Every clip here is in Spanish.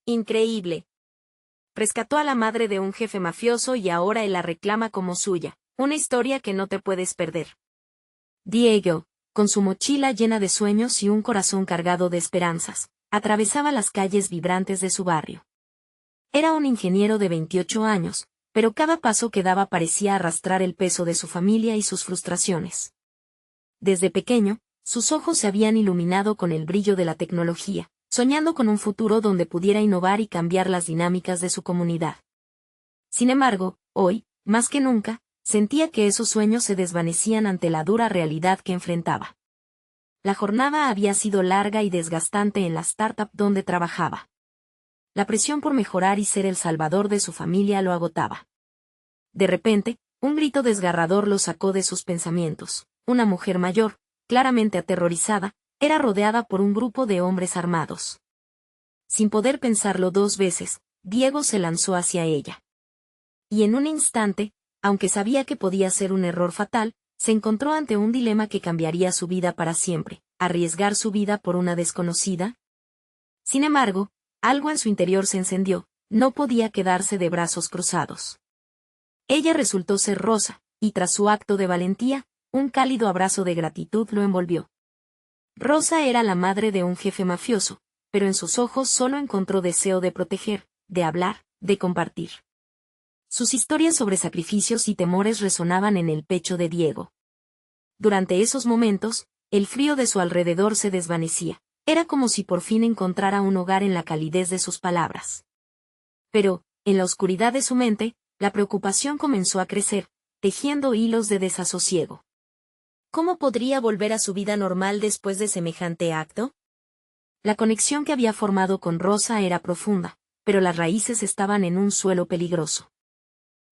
Increíble. Rescató a la madre de un jefe mafioso y ahora él la reclama como suya. Una historia que no te puedes perder. Diego, con su mochila llena de sueños y un corazón cargado de esperanzas, atravesaba las calles vibrantes de su barrio. Era un ingeniero de 28 años, pero cada paso que daba parecía arrastrar el peso de su familia y sus frustraciones. Desde pequeño, sus ojos se habían iluminado con el brillo de la tecnología, soñando con un futuro donde pudiera innovar y cambiar las dinámicas de su comunidad. Sin embargo, hoy, más que nunca, sentía que esos sueños se desvanecían ante la dura realidad que enfrentaba. La jornada había sido larga y desgastante en la startup donde trabajaba. La presión por mejorar y ser el salvador de su familia lo agotaba. De repente, un grito desgarrador lo sacó de sus pensamientos. Una mujer mayor, claramente aterrorizada, era rodeada por un grupo de hombres armados. Sin poder pensarlo dos veces, Diego se lanzó hacia ella. Y en un instante, aunque sabía que podía ser un error fatal, se encontró ante un dilema que cambiaría su vida para siempre: arriesgar su vida por una desconocida. Sin embargo, algo en su interior se encendió, no podía quedarse de brazos cruzados. Ella resultó ser Rosa, y tras su acto de valentía, un cálido abrazo de gratitud lo envolvió. Rosa era la madre de un jefe mafioso, pero en sus ojos solo encontró deseo de proteger, de hablar, de compartir. Sus historias sobre sacrificios y temores resonaban en el pecho de Diego. Durante esos momentos, el frío de su alrededor se desvanecía. Era como si por fin encontrara un hogar en la calidez de sus palabras. Pero, en la oscuridad de su mente, la preocupación comenzó a crecer, tejiendo hilos de desasosiego. ¿Cómo podría volver a su vida normal después de semejante acto? La conexión que había formado con Rosa era profunda, pero las raíces estaban en un suelo peligroso.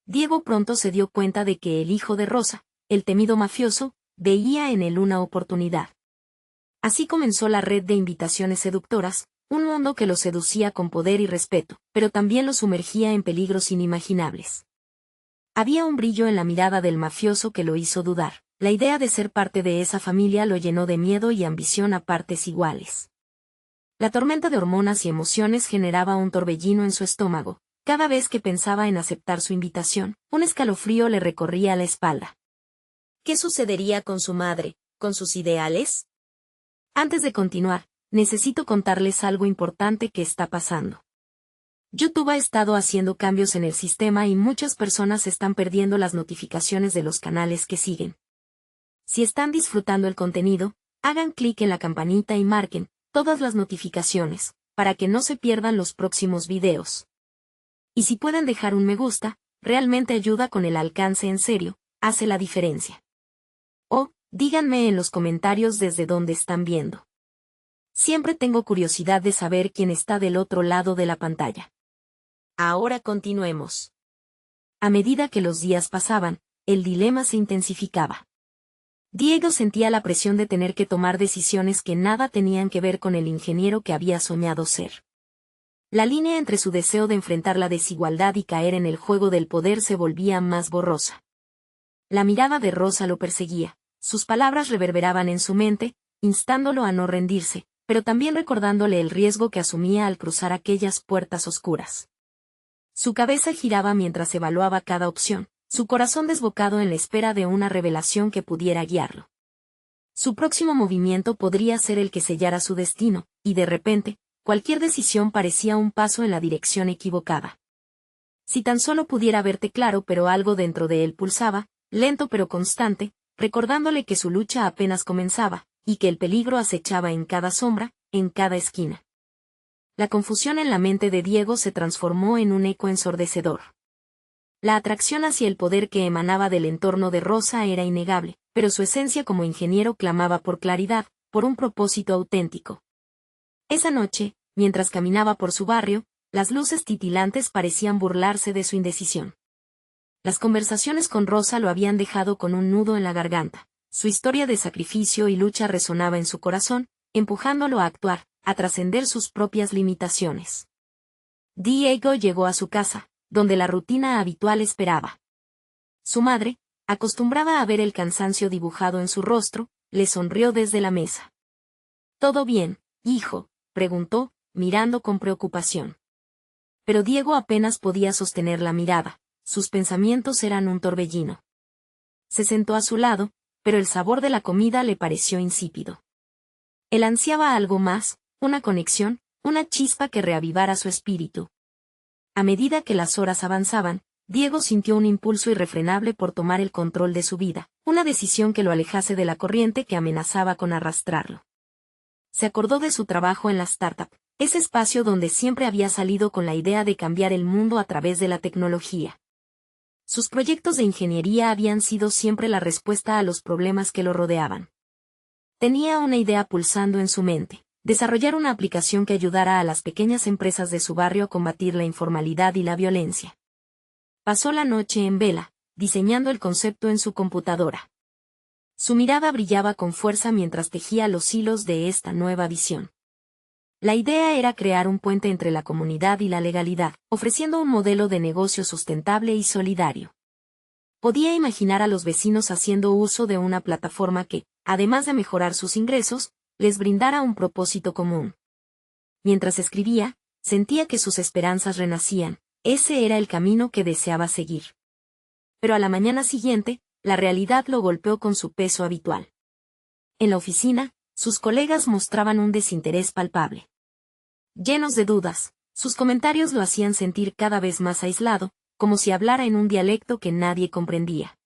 Diego pronto se dio cuenta de que el hijo de Rosa, el temido mafioso, veía en él una oportunidad. Así comenzó la red de invitaciones seductoras, un mundo que lo seducía con poder y respeto, pero también lo sumergía en peligros inimaginables. Había un brillo en la mirada del mafioso que lo hizo dudar. La idea de ser parte de esa familia lo llenó de miedo y ambición a partes iguales. La tormenta de hormonas y emociones generaba un torbellino en su estómago. Cada vez que pensaba en aceptar su invitación, un escalofrío le recorría la espalda. ¿Qué sucedería con su madre, con sus ideales? Antes de continuar, necesito contarles algo importante que está pasando. YouTube ha estado haciendo cambios en el sistema y muchas personas están perdiendo las notificaciones de los canales que siguen. Si están disfrutando el contenido, hagan clic en la campanita y marquen todas las notificaciones, para que no se pierdan los próximos videos. Y si pueden dejar un me gusta, realmente ayuda con el alcance, en serio, hace la diferencia. O, díganme en los comentarios desde dónde están viendo. Siempre tengo curiosidad de saber quién está del otro lado de la pantalla. Ahora continuemos. A medida que los días pasaban, el dilema se intensificaba. Diego sentía la presión de tener que tomar decisiones que nada tenían que ver con el ingeniero que había soñado ser. La línea entre su deseo de enfrentar la desigualdad y caer en el juego del poder se volvía más borrosa. La mirada de Rosa lo perseguía, sus palabras reverberaban en su mente, instándolo a no rendirse, pero también recordándole el riesgo que asumía al cruzar aquellas puertas oscuras. Su cabeza giraba mientras evaluaba cada opción, su corazón desbocado en la espera de una revelación que pudiera guiarlo. Su próximo movimiento podría ser el que sellara su destino, y de repente, cualquier decisión parecía un paso en la dirección equivocada. Si tan solo pudiera verte claro, pero algo dentro de él pulsaba, lento pero constante, recordándole que su lucha apenas comenzaba, y que el peligro acechaba en cada sombra, en cada esquina. La confusión en la mente de Diego se transformó en un eco ensordecedor. La atracción hacia el poder que emanaba del entorno de Rosa era innegable, pero su esencia como ingeniero clamaba por claridad, por un propósito auténtico. Esa noche, mientras caminaba por su barrio, las luces titilantes parecían burlarse de su indecisión. Las conversaciones con Rosa lo habían dejado con un nudo en la garganta. Su historia de sacrificio y lucha resonaba en su corazón, empujándolo a actuar, a trascender sus propias limitaciones. Diego llegó a su casa, donde la rutina habitual esperaba. Su madre, acostumbrada a ver el cansancio dibujado en su rostro, le sonrió desde la mesa. «¿Todo bien, hijo?», preguntó, mirando con preocupación. Pero Diego apenas podía sostener la mirada, sus pensamientos eran un torbellino. Se sentó a su lado, pero el sabor de la comida le pareció insípido. Él ansiaba algo más, una conexión, una chispa que reavivara su espíritu. A medida que las horas avanzaban, Diego sintió un impulso irrefrenable por tomar el control de su vida, una decisión que lo alejase de la corriente que amenazaba con arrastrarlo. Se acordó de su trabajo en la startup, ese espacio donde siempre había salido con la idea de cambiar el mundo a través de la tecnología. Sus proyectos de ingeniería habían sido siempre la respuesta a los problemas que lo rodeaban. Tenía una idea pulsando en su mente: desarrollar una aplicación que ayudara a las pequeñas empresas de su barrio a combatir la informalidad y la violencia. Pasó la noche en vela, diseñando el concepto en su computadora. Su mirada brillaba con fuerza mientras tejía los hilos de esta nueva visión. La idea era crear un puente entre la comunidad y la legalidad, ofreciendo un modelo de negocio sustentable y solidario. Podía imaginar a los vecinos haciendo uso de una plataforma que, además de mejorar sus ingresos, les brindara un propósito común. Mientras escribía, sentía que sus esperanzas renacían, ese era el camino que deseaba seguir. Pero a la mañana siguiente, la realidad lo golpeó con su peso habitual. En la oficina, sus colegas mostraban un desinterés palpable. Llenos de dudas, sus comentarios lo hacían sentir cada vez más aislado, como si hablara en un dialecto que nadie comprendía.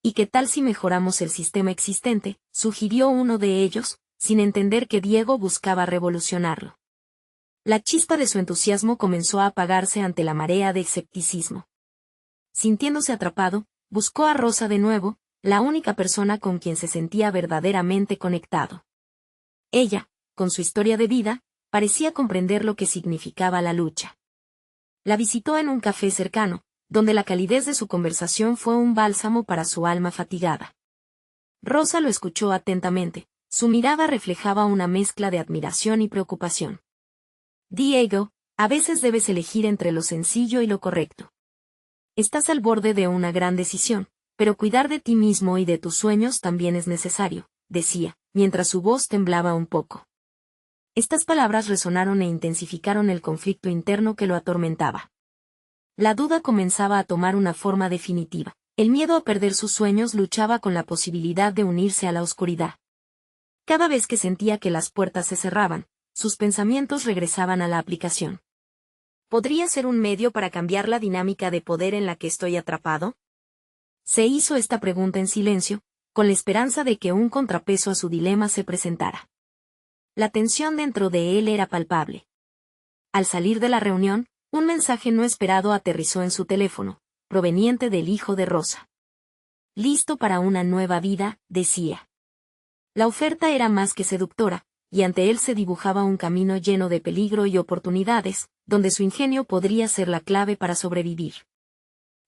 ¿Y qué tal si mejoramos el sistema existente?, sugirió uno de ellos, sin entender que Diego buscaba revolucionarlo. La chispa de su entusiasmo comenzó a apagarse ante la marea de escepticismo. Sintiéndose atrapado, buscó a Rosa de nuevo, la única persona con quien se sentía verdaderamente conectado. Ella, con su historia de vida, parecía comprender lo que significaba la lucha. La visitó en un café cercano, donde la calidez de su conversación fue un bálsamo para su alma fatigada. Rosa lo escuchó atentamente, su mirada reflejaba una mezcla de admiración y preocupación. Diego, a veces debes elegir entre lo sencillo y lo correcto. Estás al borde de una gran decisión, pero cuidar de ti mismo y de tus sueños también es necesario, decía, mientras su voz temblaba un poco. Estas palabras resonaron e intensificaron el conflicto interno que lo atormentaba. La duda comenzaba a tomar una forma definitiva. El miedo a perder sus sueños luchaba con la posibilidad de unirse a la oscuridad. Cada vez que sentía que las puertas se cerraban, sus pensamientos regresaban a la aplicación. ¿Podría ser un medio para cambiar la dinámica de poder en la que estoy atrapado? Se hizo esta pregunta en silencio, con la esperanza de que un contrapeso a su dilema se presentara. La tensión dentro de él era palpable. Al salir de la reunión, un mensaje no esperado aterrizó en su teléfono, proveniente del hijo de Rosa. Listo para una nueva vida, decía. La oferta era más que seductora, y ante él se dibujaba un camino lleno de peligro y oportunidades, donde su ingenio podría ser la clave para sobrevivir.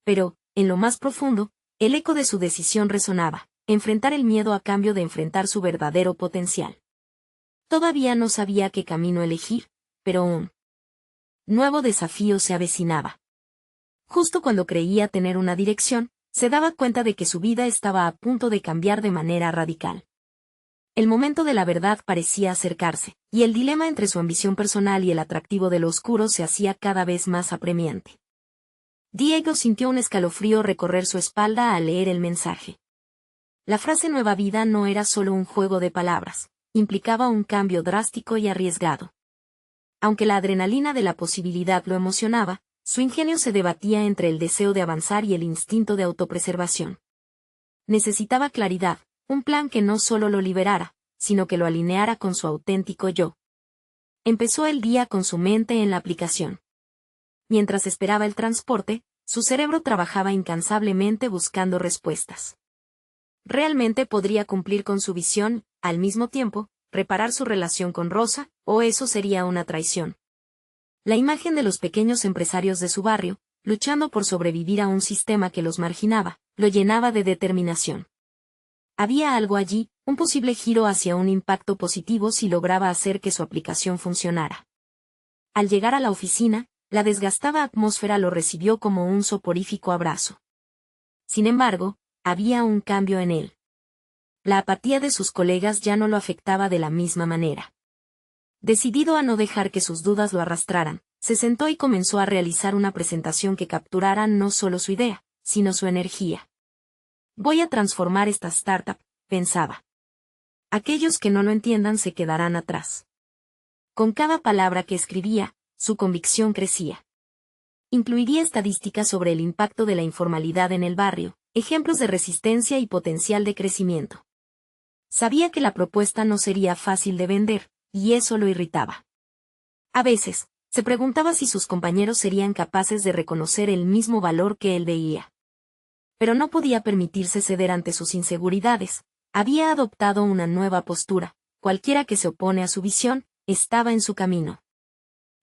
Pero, en lo más profundo, el eco de su decisión resonaba: enfrentar el miedo a cambio de enfrentar su verdadero potencial. Todavía no sabía qué camino elegir, pero un nuevo desafío se avecinaba. Justo cuando creía tener una dirección, se daba cuenta de que su vida estaba a punto de cambiar de manera radical. El momento de la verdad parecía acercarse, y el dilema entre su ambición personal y el atractivo de lo oscuro se hacía cada vez más apremiante. Diego sintió un escalofrío recorrer su espalda al leer el mensaje. La frase nueva vida no era solo un juego de palabras, implicaba un cambio drástico y arriesgado. Aunque la adrenalina de la posibilidad lo emocionaba, su ingenio se debatía entre el deseo de avanzar y el instinto de autopreservación. Necesitaba claridad, un plan que no solo lo liberara, sino que lo alineara con su auténtico yo. Empezó el día con su mente en la aplicación. Mientras esperaba el transporte, su cerebro trabajaba incansablemente buscando respuestas. ¿Realmente podría cumplir con su visión, al mismo tiempo, reparar su relación con Rosa, o eso sería una traición? La imagen de los pequeños empresarios de su barrio, luchando por sobrevivir a un sistema que los marginaba, lo llenaba de determinación. Había algo allí, un posible giro hacia un impacto positivo si lograba hacer que su aplicación funcionara. Al llegar a la oficina, la desgastada atmósfera lo recibió como un soporífico abrazo. Sin embargo, había un cambio en él. La apatía de sus colegas ya no lo afectaba de la misma manera. Decidido a no dejar que sus dudas lo arrastraran, Se sentó y comenzó a realizar una presentación que capturara no solo su idea, sino su energía. Voy a transformar esta startup, pensaba. Aquellos que no lo entiendan se quedarán atrás. Con cada palabra que escribía, su convicción crecía. Incluiría estadísticas sobre el impacto de la informalidad en el barrio, ejemplos de resistencia y potencial de crecimiento. Sabía que la propuesta no sería fácil de vender, y eso lo irritaba. A veces, se preguntaba si sus compañeros serían capaces de reconocer el mismo valor que él veía. Pero no podía permitirse ceder ante sus inseguridades. Había adoptado una nueva postura. Cualquiera que se opone a su visión, estaba en su camino.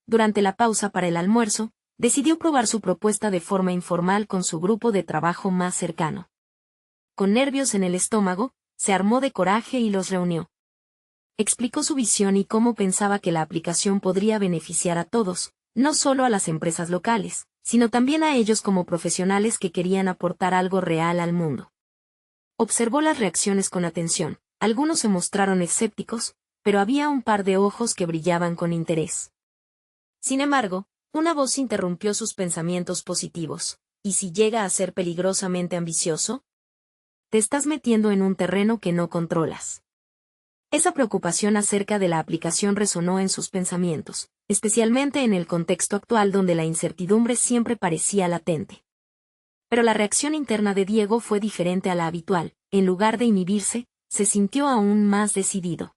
Durante la pausa para el almuerzo, decidió probar su propuesta de forma informal con su grupo de trabajo más cercano. Con nervios en el estómago, se armó de coraje y los reunió. Explicó su visión y cómo pensaba que la aplicación podría beneficiar a todos, no solo a las empresas locales, sino también a ellos como profesionales que querían aportar algo real al mundo. Observó las reacciones con atención. Algunos se mostraron escépticos, pero había un par de ojos que brillaban con interés. Sin embargo, una voz interrumpió sus pensamientos positivos. ¿Y si llega a ser peligrosamente ambicioso? Te estás metiendo en un terreno que no controlas. Esa preocupación acerca de la aplicación resonó en sus pensamientos, especialmente en el contexto actual donde la incertidumbre siempre parecía latente. Pero la reacción interna de Diego fue diferente a la habitual. En lugar de inhibirse, se sintió aún más decidido.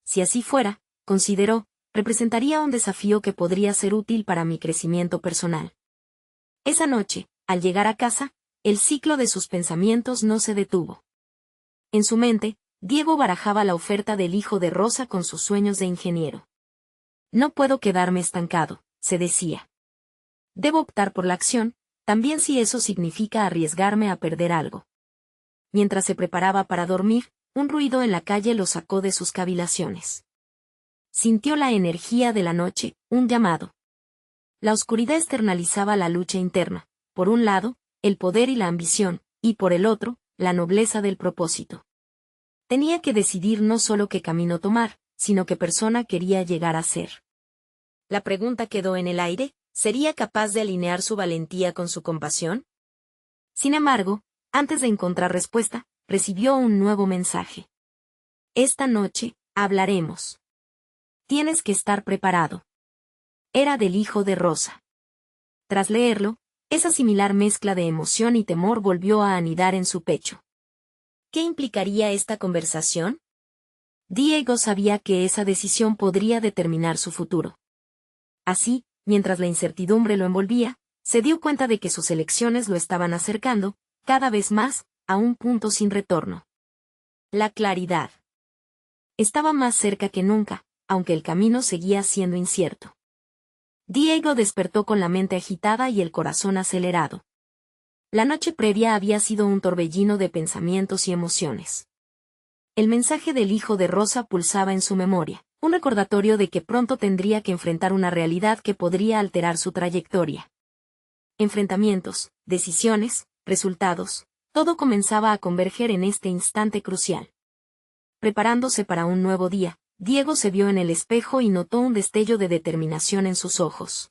Si así fuera, consideró, representaría un desafío que podría ser útil para mi crecimiento personal. Esa noche, al llegar a casa, el ciclo de sus pensamientos no se detuvo. En su mente, Diego barajaba la oferta del hijo de Rosa con sus sueños de ingeniero. No puedo quedarme estancado, se decía. Debo optar por la acción, también si eso significa arriesgarme a perder algo. Mientras se preparaba para dormir, un ruido en la calle lo sacó de sus cavilaciones. Sintió la energía de la noche, un llamado. La oscuridad externalizaba la lucha interna, por un lado, el poder y la ambición, y por el otro, la nobleza del propósito. Tenía que decidir no solo qué camino tomar, sino qué persona quería llegar a ser. La pregunta quedó en el aire, ¿sería capaz de alinear su valentía con su compasión? Sin embargo, antes de encontrar respuesta, recibió un nuevo mensaje. Esta noche, hablaremos. Tienes que estar preparado. Era del hijo de Rosa. Tras leerlo, esa similar mezcla de emoción y temor volvió a anidar en su pecho. ¿Qué implicaría esta conversación? Diego sabía que esa decisión podría determinar su futuro. Así, mientras la incertidumbre lo envolvía, se dio cuenta de que sus elecciones lo estaban acercando, cada vez más, a un punto sin retorno. La claridad. Estaba más cerca que nunca, aunque el camino seguía siendo incierto. Diego despertó con la mente agitada y el corazón acelerado. La noche previa había sido un torbellino de pensamientos y emociones. El mensaje del hijo de Rosa pulsaba en su memoria, un recordatorio de que pronto tendría que enfrentar una realidad que podría alterar su trayectoria. Enfrentamientos, decisiones, resultados, todo comenzaba a converger en este instante crucial. Preparándose para un nuevo día, Diego se vio en el espejo y notó un destello de determinación en sus ojos.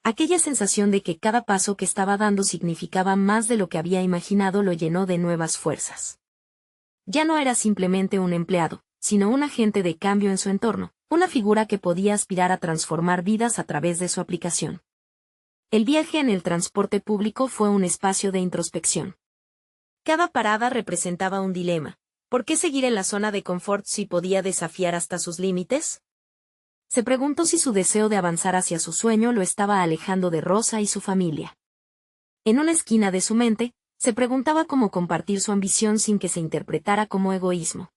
Aquella sensación de que cada paso que estaba dando significaba más de lo que había imaginado lo llenó de nuevas fuerzas. Ya no era simplemente un empleado, sino un agente de cambio en su entorno, una figura que podía aspirar a transformar vidas a través de su aplicación. El viaje en el transporte público fue un espacio de introspección. Cada parada representaba un dilema. ¿Por qué seguir en la zona de confort si podía desafiar hasta sus límites? Se preguntó si su deseo de avanzar hacia su sueño lo estaba alejando de Rosa y su familia. En una esquina de su mente, se preguntaba cómo compartir su ambición sin que se interpretara como egoísmo.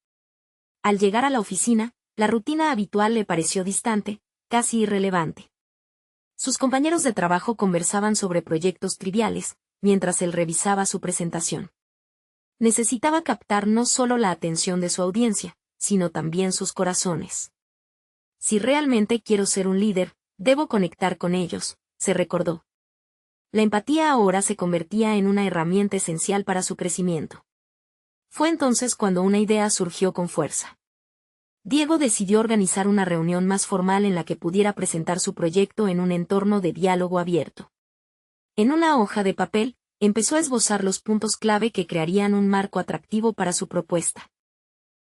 Al llegar a la oficina, la rutina habitual le pareció distante, casi irrelevante. Sus compañeros de trabajo conversaban sobre proyectos triviales, mientras él revisaba su presentación. Necesitaba captar no solo la atención de su audiencia, sino también sus corazones. Si realmente quiero ser un líder, debo conectar con ellos, se recordó. La empatía ahora se convertía en una herramienta esencial para su crecimiento. Fue entonces cuando una idea surgió con fuerza. Diego decidió organizar una reunión más formal en la que pudiera presentar su proyecto en un entorno de diálogo abierto. En una hoja de papel, empezó a esbozar los puntos clave que crearían un marco atractivo para su propuesta.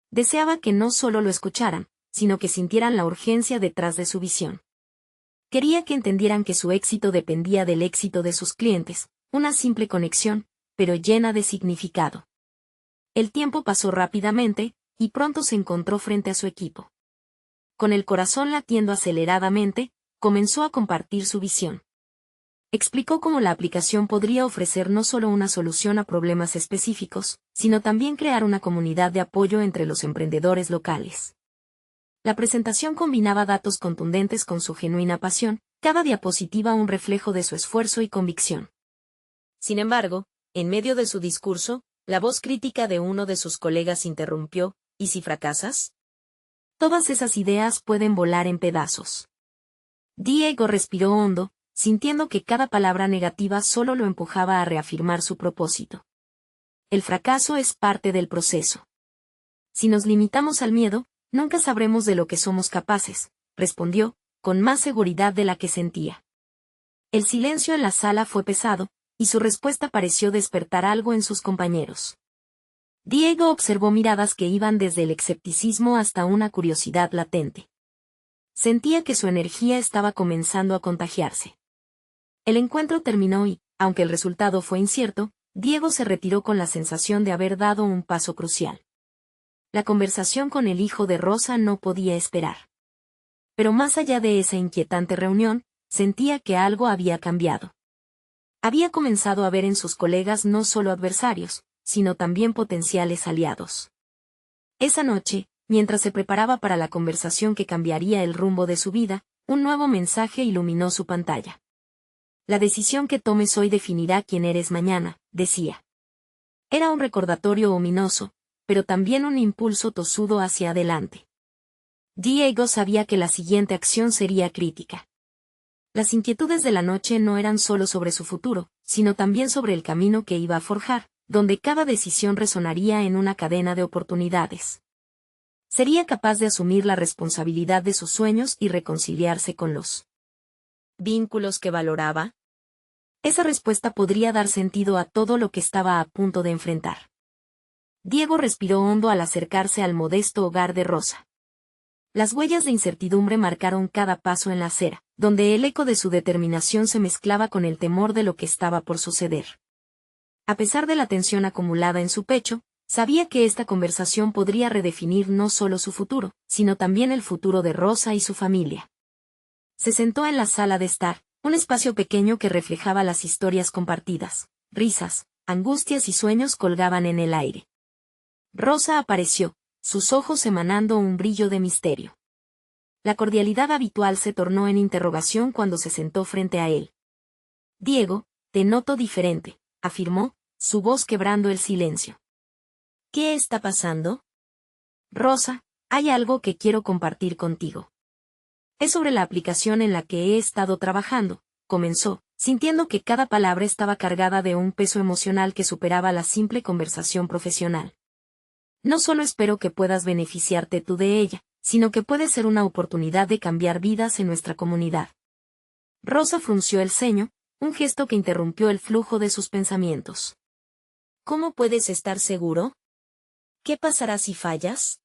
Deseaba que no solo lo escucharan, sino que sintieran la urgencia detrás de su visión. Quería que entendieran que su éxito dependía del éxito de sus clientes, una simple conexión, pero llena de significado. El tiempo pasó rápidamente, y pronto se encontró frente a su equipo. Con el corazón latiendo aceleradamente, comenzó a compartir su visión. Explicó cómo la aplicación podría ofrecer no solo una solución a problemas específicos, sino también crear una comunidad de apoyo entre los emprendedores locales. La presentación combinaba datos contundentes con su genuina pasión, cada diapositiva un reflejo de su esfuerzo y convicción. Sin embargo, en medio de su discurso, la voz crítica de uno de sus colegas interrumpió: ¿y si fracasas? Todas esas ideas pueden volar en pedazos. Diego respiró hondo, sintiendo que cada palabra negativa solo lo empujaba a reafirmar su propósito. El fracaso es parte del proceso. Si nos limitamos al miedo, nunca sabremos de lo que somos capaces, respondió, con más seguridad de la que sentía. El silencio en la sala fue pesado, y su respuesta pareció despertar algo en sus compañeros. Diego observó miradas que iban desde el escepticismo hasta una curiosidad latente. Sentía que su energía estaba comenzando a contagiarse. El encuentro terminó y, aunque el resultado fue incierto, Diego se retiró con la sensación de haber dado un paso crucial. La conversación con el hijo de Rosa no podía esperar. Pero más allá de esa inquietante reunión, sentía que algo había cambiado. Había comenzado a ver en sus colegas no solo adversarios, sino también potenciales aliados. Esa noche, mientras se preparaba para la conversación que cambiaría el rumbo de su vida, un nuevo mensaje iluminó su pantalla. La decisión que tomes hoy definirá quién eres mañana, decía. Era un recordatorio ominoso, pero también un impulso tosudo hacia adelante. Diego sabía que la siguiente acción sería crítica. Las inquietudes de la noche no eran solo sobre su futuro, sino también sobre el camino que iba a forjar, donde cada decisión resonaría en una cadena de oportunidades. ¿Sería capaz de asumir la responsabilidad de sus sueños y reconciliarse con los vínculos que valoraba? Esa respuesta podría dar sentido a todo lo que estaba a punto de enfrentar. Diego respiró hondo al acercarse al modesto hogar de Rosa. Las huellas de incertidumbre marcaron cada paso en la acera, donde el eco de su determinación se mezclaba con el temor de lo que estaba por suceder. A pesar de la tensión acumulada en su pecho, sabía que esta conversación podría redefinir no solo su futuro, sino también el futuro de Rosa y su familia. Se sentó en la sala de estar, un espacio pequeño que reflejaba las historias compartidas. Risas, angustias y sueños colgaban en el aire. Rosa apareció, sus ojos emanando un brillo de misterio. La cordialidad habitual se tornó en interrogación cuando se sentó frente a él. Diego, te noto diferente, afirmó, su voz quebrando el silencio. ¿Qué está pasando? Rosa, hay algo que quiero compartir contigo. Es sobre la aplicación en la que he estado trabajando, comenzó, sintiendo que cada palabra estaba cargada de un peso emocional que superaba la simple conversación profesional. No solo espero que puedas beneficiarte tú de ella, sino que puede ser una oportunidad de cambiar vidas en nuestra comunidad. Rosa frunció el ceño, un gesto que interrumpió el flujo de sus pensamientos. ¿Cómo puedes estar seguro? ¿Qué pasará si fallas?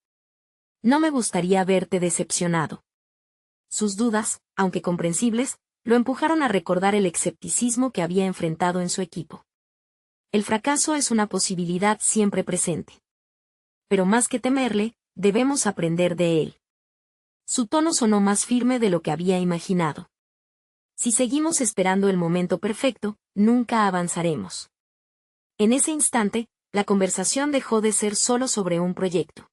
No me gustaría verte decepcionado. Sus dudas, aunque comprensibles, lo empujaron a recordar el escepticismo que había enfrentado en su equipo. El fracaso es una posibilidad siempre presente. Pero más que temerle, debemos aprender de él. Su tono sonó más firme de lo que había imaginado. Si seguimos esperando el momento perfecto, nunca avanzaremos. En ese instante, la conversación dejó de ser solo sobre un proyecto.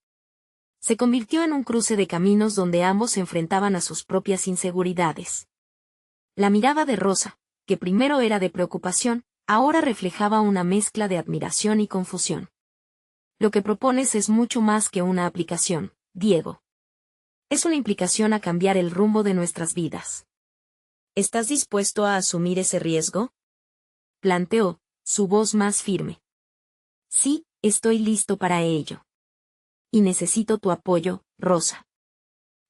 Se convirtió en un cruce de caminos donde ambos se enfrentaban a sus propias inseguridades. La mirada de Rosa, que primero era de preocupación, ahora reflejaba una mezcla de admiración y confusión. Lo que propones es mucho más que una aplicación, Diego. Es una implicación a cambiar el rumbo de nuestras vidas. ¿Estás dispuesto a asumir ese riesgo? Planteó, su voz más firme. Sí, estoy listo para ello. Y necesito tu apoyo, Rosa.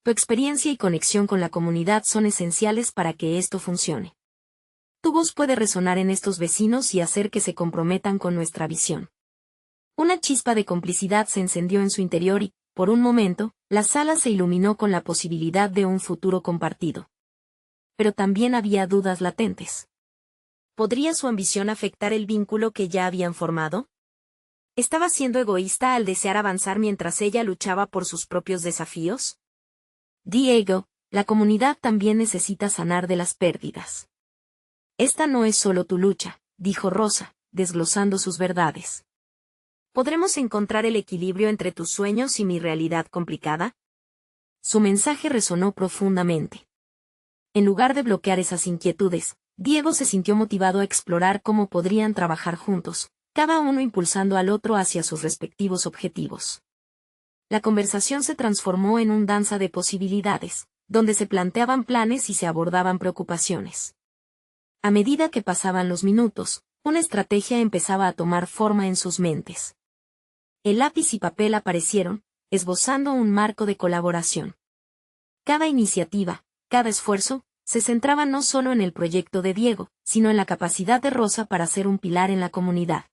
Tu experiencia y conexión con la comunidad son esenciales para que esto funcione. Tu voz puede resonar en estos vecinos y hacer que se comprometan con nuestra visión. Una chispa de complicidad se encendió en su interior y, por un momento, la sala se iluminó con la posibilidad de un futuro compartido. Pero también había dudas latentes. ¿Podría su ambición afectar el vínculo que ya habían formado? ¿Estaba siendo egoísta al desear avanzar mientras ella luchaba por sus propios desafíos? Diego, la comunidad también necesita sanar de las pérdidas. Esta no es solo tu lucha, dijo Rosa, desglosando sus verdades. ¿Podremos encontrar el equilibrio entre tus sueños y mi realidad complicada? Su mensaje resonó profundamente. En lugar de bloquear esas inquietudes, Diego se sintió motivado a explorar cómo podrían trabajar juntos, cada uno impulsando al otro hacia sus respectivos objetivos. La conversación se transformó en un danza de posibilidades, donde se planteaban planes y se abordaban preocupaciones. A medida que pasaban los minutos, una estrategia empezaba a tomar forma en sus mentes. El lápiz y papel aparecieron, esbozando un marco de colaboración. Cada iniciativa, cada esfuerzo, se centraba no solo en el proyecto de Diego, sino en la capacidad de Rosa para ser un pilar en la comunidad.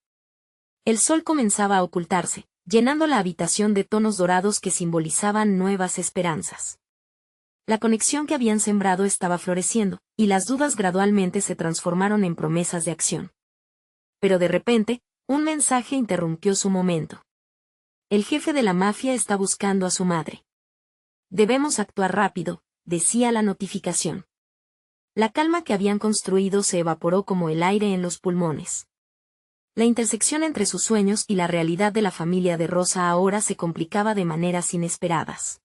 El sol comenzaba a ocultarse, llenando la habitación de tonos dorados que simbolizaban nuevas esperanzas. La conexión que habían sembrado estaba floreciendo, y las dudas gradualmente se transformaron en promesas de acción. Pero de repente, un mensaje interrumpió su momento. El jefe de la mafia está buscando a su madre. Debemos actuar rápido, decía la notificación. La calma que habían construido se evaporó como el aire en los pulmones. La intersección entre sus sueños y la realidad de la familia de Rosa ahora se complicaba de maneras inesperadas.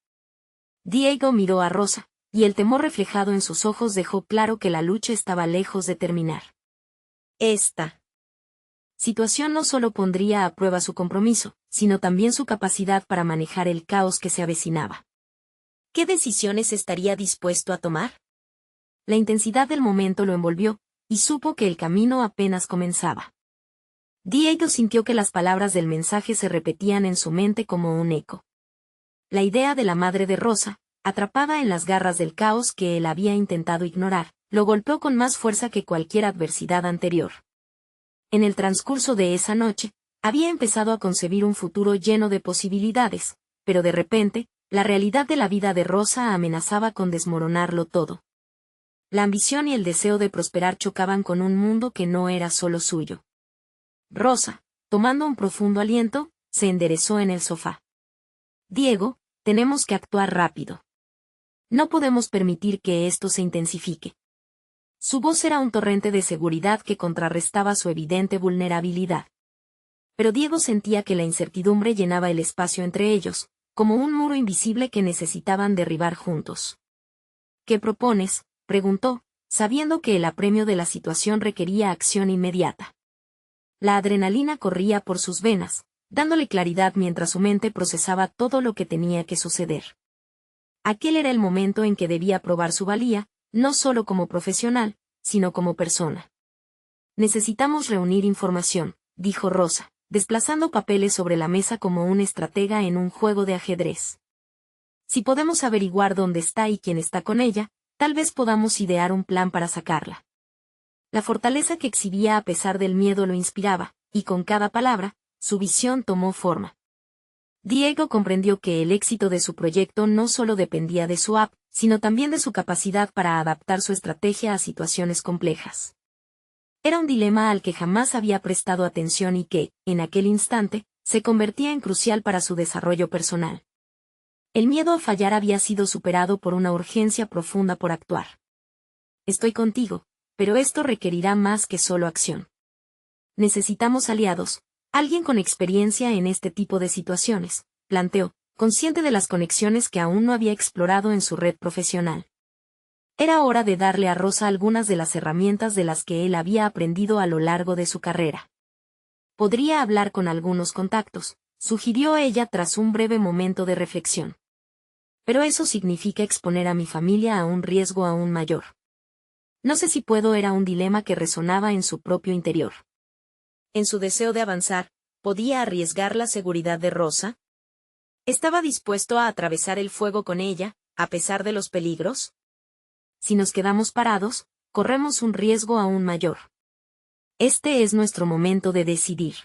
Diego miró a Rosa, y el temor reflejado en sus ojos dejó claro que la lucha estaba lejos de terminar. Esta situación no solo pondría a prueba su compromiso, sino también su capacidad para manejar el caos que se avecinaba. ¿Qué decisiones estaría dispuesto a tomar? La intensidad del momento lo envolvió, y supo que el camino apenas comenzaba. Diego sintió que las palabras del mensaje se repetían en su mente como un eco. La idea de la madre de Rosa, atrapada en las garras del caos que él había intentado ignorar, lo golpeó con más fuerza que cualquier adversidad anterior. En el transcurso de esa noche, había empezado a concebir un futuro lleno de posibilidades, pero de repente, la realidad de la vida de Rosa amenazaba con desmoronarlo todo. La ambición y el deseo de prosperar chocaban con un mundo que no era solo suyo. Rosa, tomando un profundo aliento, se enderezó en el sofá. Diego, tenemos que actuar rápido. No podemos permitir que esto se intensifique. Su voz era un torrente de seguridad que contrarrestaba su evidente vulnerabilidad. Pero Diego sentía que la incertidumbre llenaba el espacio entre ellos, como un muro invisible que necesitaban derribar juntos. ¿Qué propones?, preguntó, sabiendo que el apremio de la situación requería acción inmediata. La adrenalina corría por sus venas, dándole claridad mientras su mente procesaba todo lo que tenía que suceder. Aquel era el momento en que debía probar su valía, no solo como profesional, sino como persona. Necesitamos reunir información, dijo Rosa, desplazando papeles sobre la mesa como un estratega en un juego de ajedrez. Si podemos averiguar dónde está y quién está con ella, tal vez podamos idear un plan para sacarla. La fortaleza que exhibía a pesar del miedo lo inspiraba, y con cada palabra, su visión tomó forma. Diego comprendió que el éxito de su proyecto no solo dependía de su app, sino también de su capacidad para adaptar su estrategia a situaciones complejas. Era un dilema al que jamás había prestado atención y que, en aquel instante, se convertía en crucial para su desarrollo personal. El miedo a fallar había sido superado por una urgencia profunda por actuar. Estoy contigo, pero esto requerirá más que solo acción. Necesitamos aliados, alguien con experiencia en este tipo de situaciones, planteó, consciente de las conexiones que aún no había explorado en su red profesional. Era hora de darle a Rosa algunas de las herramientas de las que él había aprendido a lo largo de su carrera. Podría hablar con algunos contactos, sugirió ella tras un breve momento de reflexión. Pero eso significa exponer a mi familia a un riesgo aún mayor. No sé si puedo, era un dilema que resonaba en su propio interior. En su deseo de avanzar, ¿podía arriesgar la seguridad de Rosa? ¿Estaba dispuesto a atravesar el fuego con ella, a pesar de los peligros? Si nos quedamos parados, corremos un riesgo aún mayor. Este es nuestro momento de decidir.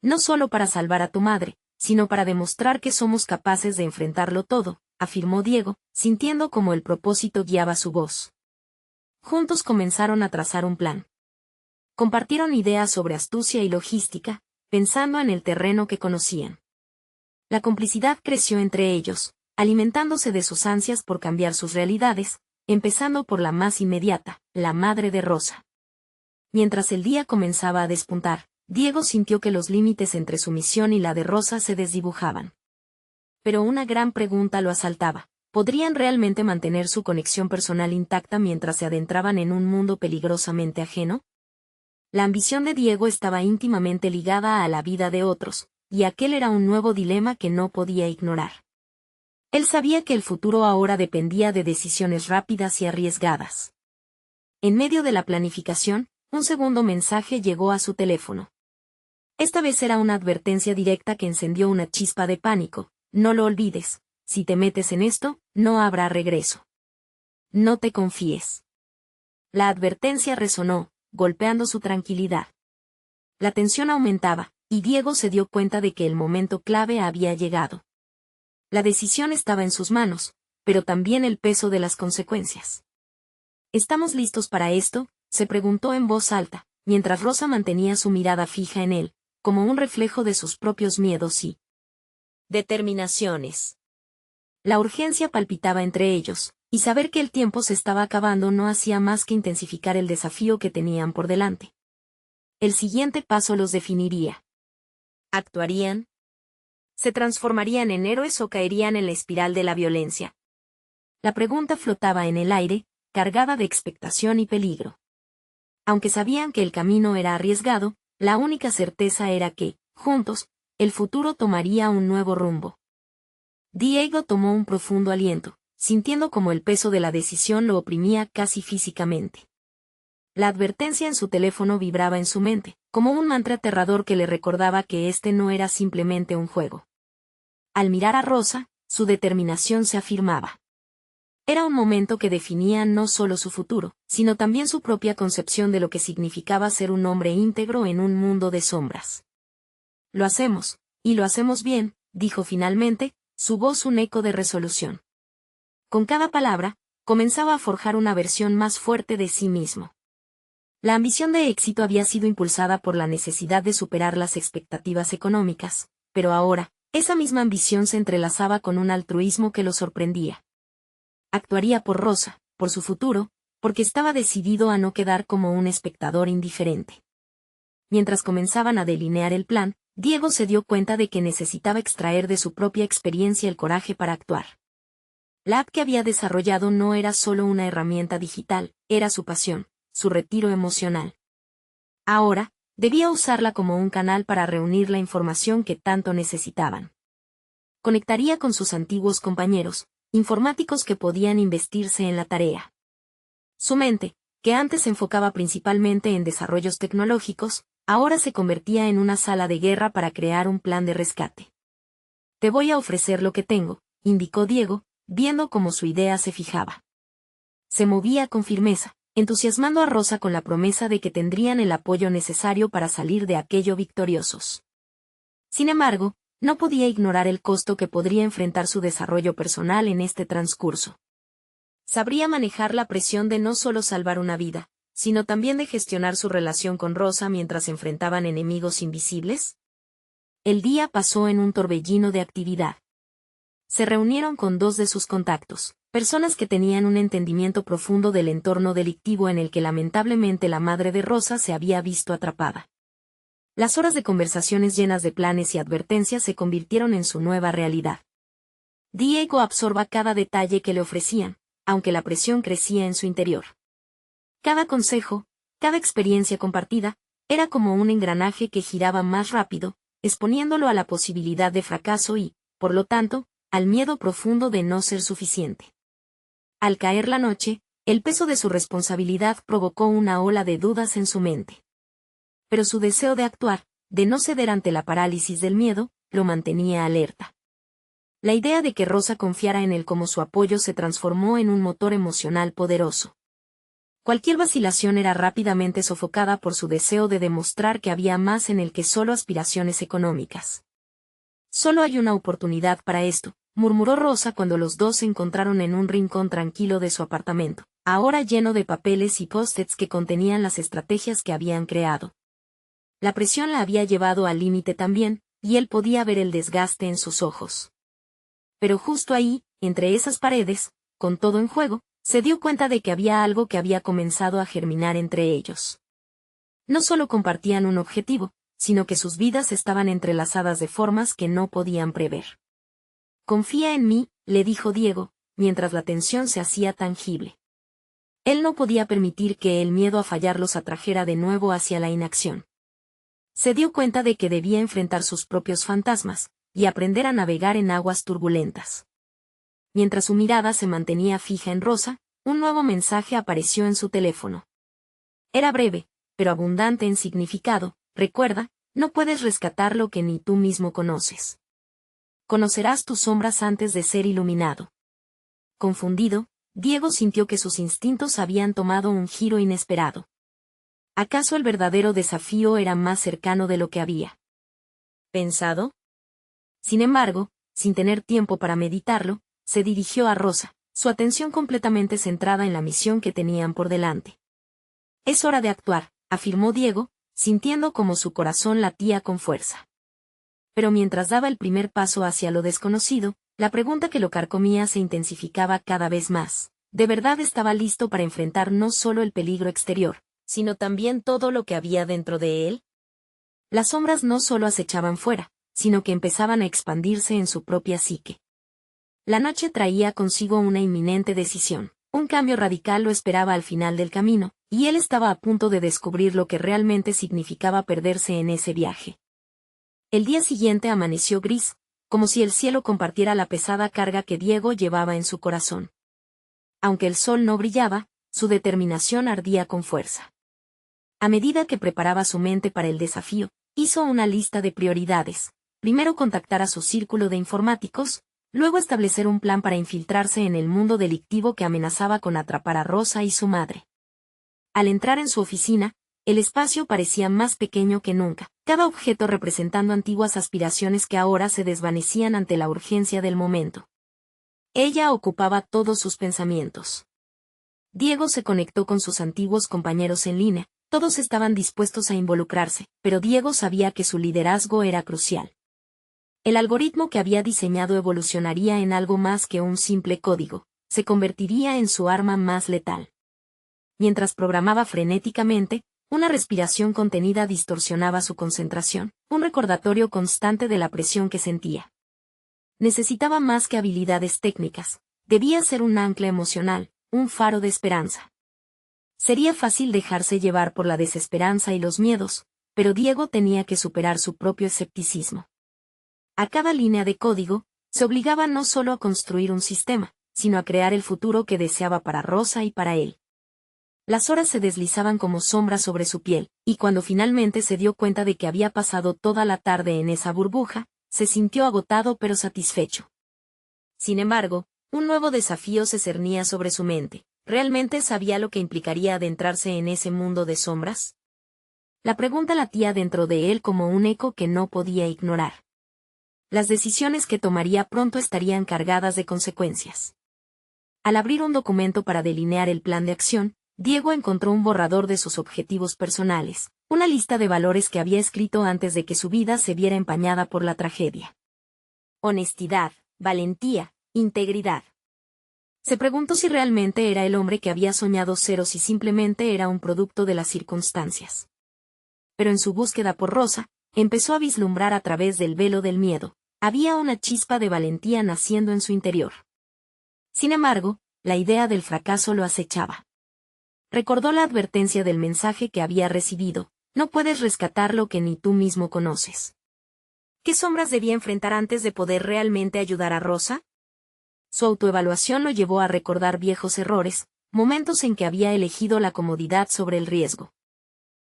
No solo para salvar a tu madre, sino para demostrar que somos capaces de enfrentarlo todo, afirmó Diego, sintiendo como el propósito guiaba su voz. Juntos comenzaron a trazar un plan. Compartieron ideas sobre astucia y logística, pensando en el terreno que conocían. La complicidad creció entre ellos, alimentándose de sus ansias por cambiar sus realidades, empezando por la más inmediata, la madre de Rosa. Mientras el día comenzaba a despuntar, Diego sintió que los límites entre su misión y la de Rosa se desdibujaban. Pero una gran pregunta lo asaltaba: ¿podrían realmente mantener su conexión personal intacta mientras se adentraban en un mundo peligrosamente ajeno? La ambición de Diego estaba íntimamente ligada a la vida de otros, y aquel era un nuevo dilema que no podía ignorar. Él sabía que el futuro ahora dependía de decisiones rápidas y arriesgadas. En medio de la planificación, un segundo mensaje llegó a su teléfono. Esta vez era una advertencia directa que encendió una chispa de pánico: no lo olvides, si te metes en esto, no habrá regreso. No te confíes. La advertencia resonó, golpeando su tranquilidad. La tensión aumentaba, y Diego se dio cuenta de que el momento clave había llegado. La decisión estaba en sus manos, pero también el peso de las consecuencias. ¿Estamos listos para esto?, se preguntó en voz alta, mientras Rosa mantenía su mirada fija en él, como un reflejo de sus propios miedos y determinaciones. La urgencia palpitaba entre ellos, y saber que el tiempo se estaba acabando no hacía más que intensificar el desafío que tenían por delante. El siguiente paso los definiría. ¿Actuarían? ¿Se transformarían en héroes o caerían en la espiral de la violencia? La pregunta flotaba en el aire, cargada de expectación y peligro. Aunque sabían que el camino era arriesgado, la única certeza era que, juntos, el futuro tomaría un nuevo rumbo. Diego tomó un profundo aliento, sintiendo como el peso de la decisión lo oprimía casi físicamente. La advertencia en su teléfono vibraba en su mente, como un mantra aterrador que le recordaba que este no era simplemente un juego. Al mirar a Rosa, su determinación se afirmaba. Era un momento que definía no solo su futuro, sino también su propia concepción de lo que significaba ser un hombre íntegro en un mundo de sombras. Lo hacemos, y lo hacemos bien, dijo finalmente, su voz un eco de resolución. Con cada palabra, comenzaba a forjar una versión más fuerte de sí mismo. La ambición de éxito había sido impulsada por la necesidad de superar las expectativas económicas, pero ahora, esa misma ambición se entrelazaba con un altruismo que lo sorprendía. Actuaría por Rosa, por su futuro, porque estaba decidido a no quedar como un espectador indiferente. Mientras comenzaban a delinear el plan, Diego se dio cuenta de que necesitaba extraer de su propia experiencia el coraje para actuar. La app que había desarrollado no era solo una herramienta digital, era su pasión, su retiro emocional. Ahora, debía usarla como un canal para reunir la información que tanto necesitaban. Conectaría con sus antiguos compañeros, informáticos que podían investirse en la tarea. Su mente, que antes se enfocaba principalmente en desarrollos tecnológicos, ahora se convertía en una sala de guerra para crear un plan de rescate. Te voy a ofrecer lo que tengo, indicó Diego, viendo cómo su idea se fijaba. Se movía con firmeza, entusiasmando a Rosa con la promesa de que tendrían el apoyo necesario para salir de aquello victoriosos. Sin embargo, no podía ignorar el costo que podría enfrentar su desarrollo personal en este transcurso. ¿Sabría manejar la presión de no solo salvar una vida, sino también de gestionar su relación con Rosa mientras enfrentaban enemigos invisibles? El día pasó en un torbellino de actividad. Se reunieron con dos de sus contactos, personas que tenían un entendimiento profundo del entorno delictivo en el que lamentablemente la madre de Rosa se había visto atrapada. Las horas de conversaciones llenas de planes y advertencias se convirtieron en su nueva realidad. Diego absorba cada detalle que le ofrecían, aunque la presión crecía en su interior. Cada consejo, cada experiencia compartida, era como un engranaje que giraba más rápido, exponiéndolo a la posibilidad de fracaso y, por lo tanto, al miedo profundo de no ser suficiente. Al caer la noche, el peso de su responsabilidad provocó una ola de dudas en su mente. Pero su deseo de actuar, de no ceder ante la parálisis del miedo, lo mantenía alerta. La idea de que Rosa confiara en él como su apoyo se transformó en un motor emocional poderoso. Cualquier vacilación era rápidamente sofocada por su deseo de demostrar que había más en él que solo aspiraciones económicas. Solo hay una oportunidad para esto, murmuró Rosa cuando los dos se encontraron en un rincón tranquilo de su apartamento, ahora lleno de papeles y post-its que contenían las estrategias que habían creado. La presión la había llevado al límite también, y él podía ver el desgaste en sus ojos. Pero justo ahí, entre esas paredes, con todo en juego, se dio cuenta de que había algo que había comenzado a germinar entre ellos. No solo compartían un objetivo, sino que sus vidas estaban entrelazadas de formas que no podían prever. Confía en mí, le dijo Diego, mientras la tensión se hacía tangible. Él no podía permitir que el miedo a fallar los atrajera de nuevo hacia la inacción. Se dio cuenta de que debía enfrentar sus propios fantasmas, y aprender a navegar en aguas turbulentas. Mientras su mirada se mantenía fija en Rosa, un nuevo mensaje apareció en su teléfono. Era breve, pero abundante en significado. Recuerda, no puedes rescatar lo que ni tú mismo conoces. Conocerás tus sombras antes de ser iluminado. Confundido, Diego sintió que sus instintos habían tomado un giro inesperado. ¿Acaso el verdadero desafío era más cercano de lo que había pensado? Sin embargo, sin tener tiempo para meditarlo, se dirigió a Rosa, su atención completamente centrada en la misión que tenían por delante. Es hora de actuar, afirmó Diego, sintiendo como su corazón latía con fuerza. Pero mientras daba el primer paso hacia lo desconocido, la pregunta que lo carcomía se intensificaba cada vez más. ¿De verdad estaba listo para enfrentar no solo el peligro exterior, sino también todo lo que había dentro de él? Las sombras no solo acechaban fuera, sino que empezaban a expandirse en su propia psique. La noche traía consigo una inminente decisión. Un cambio radical lo esperaba al final del camino, y él estaba a punto de descubrir lo que realmente significaba perderse en ese viaje. El día siguiente amaneció gris, como si el cielo compartiera la pesada carga que Diego llevaba en su corazón. Aunque el sol no brillaba, su determinación ardía con fuerza. A medida que preparaba su mente para el desafío, hizo una lista de prioridades. Primero contactar a su círculo de informáticos, luego establecer un plan para infiltrarse en el mundo delictivo que amenazaba con atrapar a Rosa y su madre. Al entrar en su oficina, el espacio parecía más pequeño que nunca, cada objeto representando antiguas aspiraciones que ahora se desvanecían ante la urgencia del momento. Ella ocupaba todos sus pensamientos. Diego se conectó con sus antiguos compañeros en línea, todos estaban dispuestos a involucrarse, pero Diego sabía que su liderazgo era crucial. El algoritmo que había diseñado evolucionaría en algo más que un simple código, se convertiría en su arma más letal. Mientras programaba frenéticamente, una respiración contenida distorsionaba su concentración, un recordatorio constante de la presión que sentía. Necesitaba más que habilidades técnicas, debía ser un ancla emocional, un faro de esperanza. Sería fácil dejarse llevar por la desesperanza y los miedos, pero Diego tenía que superar su propio escepticismo. A cada línea de código, se obligaba no solo a construir un sistema, sino a crear el futuro que deseaba para Rosa y para él. Las horas se deslizaban como sombras sobre su piel, y cuando finalmente se dio cuenta de que había pasado toda la tarde en esa burbuja, se sintió agotado pero satisfecho. Sin embargo, un nuevo desafío se cernía sobre su mente. ¿Realmente sabía lo que implicaría adentrarse en ese mundo de sombras? La pregunta latía dentro de él como un eco que no podía ignorar. Las decisiones que tomaría pronto estarían cargadas de consecuencias. Al abrir un documento para delinear el plan de acción, Diego encontró un borrador de sus objetivos personales, una lista de valores que había escrito antes de que su vida se viera empañada por la tragedia. Honestidad, valentía, integridad. Se preguntó si realmente era el hombre que había soñado ser o si simplemente era un producto de las circunstancias. Pero en su búsqueda por Rosa, empezó a vislumbrar a través del velo del miedo. Había una chispa de valentía naciendo en su interior. Sin embargo, la idea del fracaso lo acechaba. Recordó la advertencia del mensaje que había recibido: no puedes rescatar lo que ni tú mismo conoces. ¿Qué sombras debía enfrentar antes de poder realmente ayudar a Rosa? Su autoevaluación lo llevó a recordar viejos errores, momentos en que había elegido la comodidad sobre el riesgo.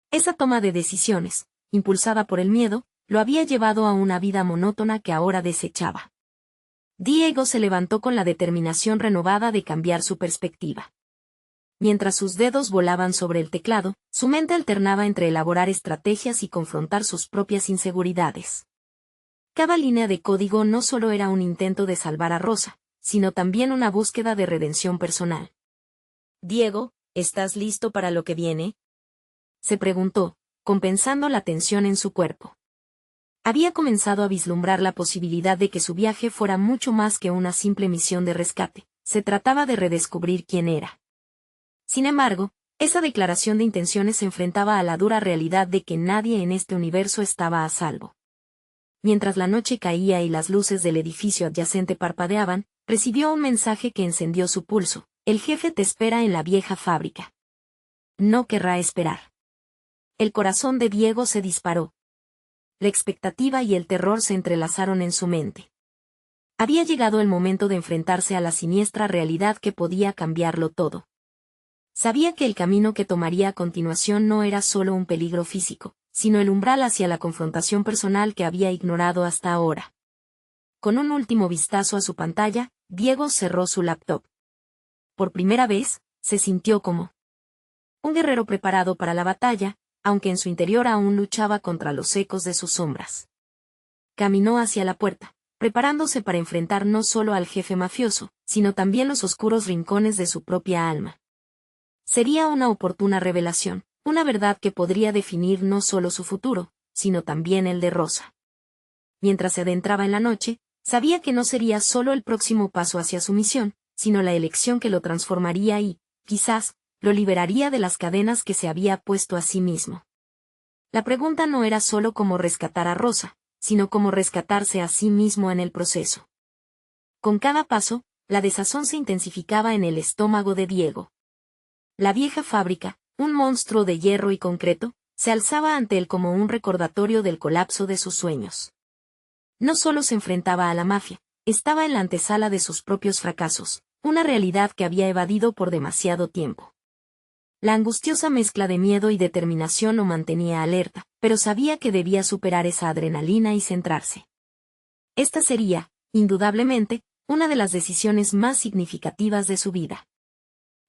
Esa toma de decisiones, impulsada por el miedo, lo había llevado a una vida monótona que ahora desechaba. Diego se levantó con la determinación renovada de cambiar su perspectiva. Mientras sus dedos volaban sobre el teclado, su mente alternaba entre elaborar estrategias y confrontar sus propias inseguridades. Cada línea de código no solo era un intento de salvar a Rosa, sino también una búsqueda de redención personal. «Diego, ¿estás listo para lo que viene?», se preguntó, compensando la tensión en su cuerpo. Había comenzado a vislumbrar la posibilidad de que su viaje fuera mucho más que una simple misión de rescate. Se trataba de redescubrir quién era. Sin embargo, esa declaración de intenciones se enfrentaba a la dura realidad de que nadie en este universo estaba a salvo. Mientras la noche caía y las luces del edificio adyacente parpadeaban, recibió un mensaje que encendió su pulso: «El jefe te espera en la vieja fábrica». No querrá esperar. El corazón de Diego se disparó. La expectativa y el terror se entrelazaron en su mente. Había llegado el momento de enfrentarse a la siniestra realidad que podía cambiarlo todo. Sabía que el camino que tomaría a continuación no era solo un peligro físico, sino el umbral hacia la confrontación personal que había ignorado hasta ahora. Con un último vistazo a su pantalla, Diego cerró su laptop. Por primera vez, se sintió como un guerrero preparado para la batalla, aunque en su interior aún luchaba contra los ecos de sus sombras. Caminó hacia la puerta, preparándose para enfrentar no solo al jefe mafioso, sino también los oscuros rincones de su propia alma. Sería una oportuna revelación, una verdad que podría definir no solo su futuro, sino también el de Rosa. Mientras se adentraba en la noche, sabía que no sería solo el próximo paso hacia su misión, sino la elección que lo transformaría y, quizás, lo liberaría de las cadenas que se había puesto a sí mismo. La pregunta no era solo cómo rescatar a Rosa, sino cómo rescatarse a sí mismo en el proceso. Con cada paso, la desazón se intensificaba en el estómago de Diego. La vieja fábrica, un monstruo de hierro y concreto, se alzaba ante él como un recordatorio del colapso de sus sueños. No solo se enfrentaba a la mafia, estaba en la antesala de sus propios fracasos, una realidad que había evadido por demasiado tiempo. La angustiosa mezcla de miedo y determinación lo mantenía alerta, pero sabía que debía superar esa adrenalina y centrarse. Esta sería, indudablemente, una de las decisiones más significativas de su vida.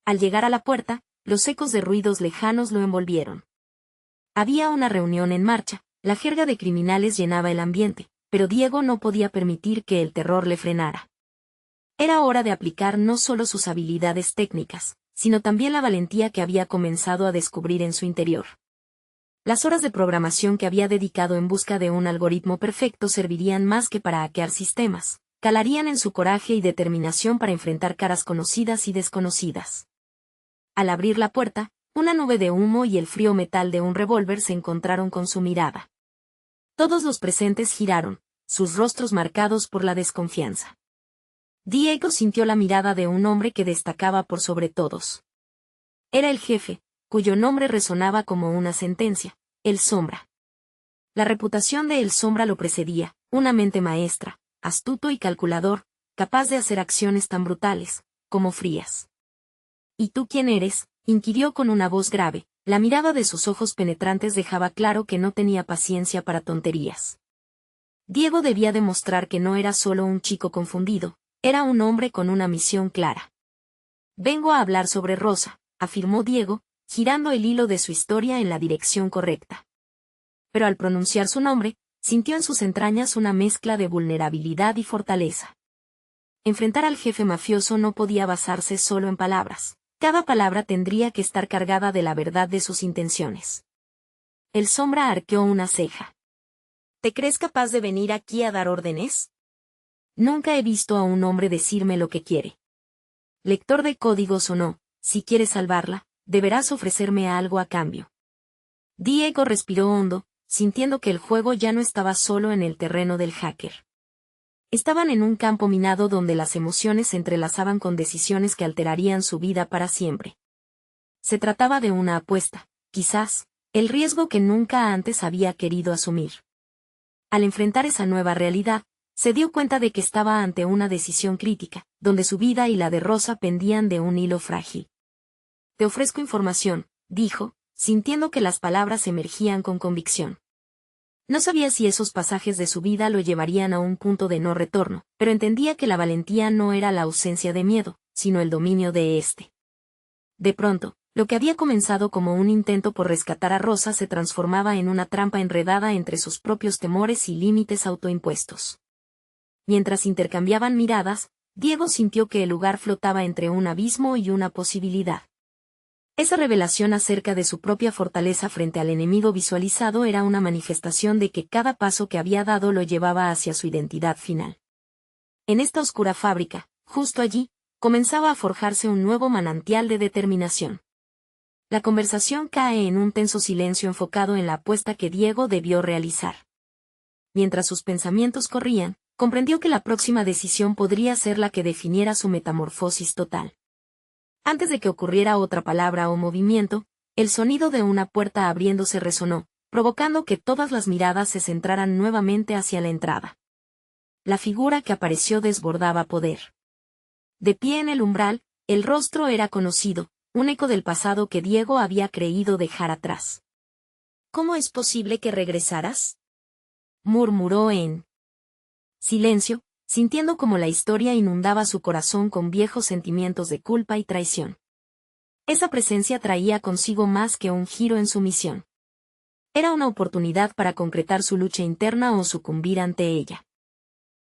Al llegar a la puerta, los ecos de ruidos lejanos lo envolvieron. Había una reunión en marcha, la jerga de criminales llenaba el ambiente, pero Diego no podía permitir que el terror le frenara. Era hora de aplicar no solo sus habilidades técnicas, sino también la valentía que había comenzado a descubrir en su interior. Las horas de programación que había dedicado en busca de un algoritmo perfecto servirían más que para hackear sistemas, calarían en su coraje y determinación para enfrentar caras conocidas y desconocidas. Al abrir la puerta, una nube de humo y el frío metal de un revólver se encontraron con su mirada. Todos los presentes giraron, sus rostros marcados por la desconfianza. Diego sintió la mirada de un hombre que destacaba por sobre todos. Era el jefe, cuyo nombre resonaba como una sentencia, El Sombra. La reputación de El Sombra lo precedía, una mente maestra, astuto y calculador, capaz de hacer acciones tan brutales, como frías. ¿Y tú quién eres?, inquirió con una voz grave. La mirada de sus ojos penetrantes dejaba claro que no tenía paciencia para tonterías. Diego debía demostrar que no era solo un chico confundido, era un hombre con una misión clara. «Vengo a hablar sobre Rosa», afirmó Diego, girando el hilo de su historia en la dirección correcta. Pero al pronunciar su nombre, sintió en sus entrañas una mezcla de vulnerabilidad y fortaleza. Enfrentar al jefe mafioso no podía basarse solo en palabras. Cada palabra tendría que estar cargada de la verdad de sus intenciones. El Sombra arqueó una ceja. «¿Te crees capaz de venir aquí a dar órdenes? Nunca he visto a un hombre decirme lo que quiere. Lector de códigos o no, si quieres salvarla, deberás ofrecerme algo a cambio». Diego respiró hondo, sintiendo que el juego ya no estaba solo en el terreno del hacker. Estaban en un campo minado donde las emociones se entrelazaban con decisiones que alterarían su vida para siempre. Se trataba de una apuesta, quizás, el riesgo que nunca antes había querido asumir. Al enfrentar esa nueva realidad, se dio cuenta de que estaba ante una decisión crítica, donde su vida y la de Rosa pendían de un hilo frágil. «Te ofrezco información», dijo, sintiendo que las palabras emergían con convicción. No sabía si esos pasajes de su vida lo llevarían a un punto de no retorno, pero entendía que la valentía no era la ausencia de miedo, sino el dominio de éste. De pronto, lo que había comenzado como un intento por rescatar a Rosa se transformaba en una trampa enredada entre sus propios temores y límites autoimpuestos. Mientras intercambiaban miradas, Diego sintió que el lugar flotaba entre un abismo y una posibilidad. Esa revelación acerca de su propia fortaleza frente al enemigo visualizado era una manifestación de que cada paso que había dado lo llevaba hacia su identidad final. En esta oscura fábrica, justo allí, comenzaba a forjarse un nuevo manantial de determinación. La conversación cae en un tenso silencio enfocado en la apuesta que Diego debió realizar. Mientras sus pensamientos corrían, comprendió que la próxima decisión podría ser la que definiera su metamorfosis total. Antes de que ocurriera otra palabra o movimiento, el sonido de una puerta abriéndose resonó, provocando que todas las miradas se centraran nuevamente hacia la entrada. La figura que apareció desbordaba poder. De pie en el umbral, el rostro era conocido, un eco del pasado que Diego había creído dejar atrás. ¿Cómo es posible que regresaras?, murmuró en silencio, sintiendo como la historia inundaba su corazón con viejos sentimientos de culpa y traición. Esa presencia traía consigo más que un giro en su misión. Era una oportunidad para concretar su lucha interna o sucumbir ante ella.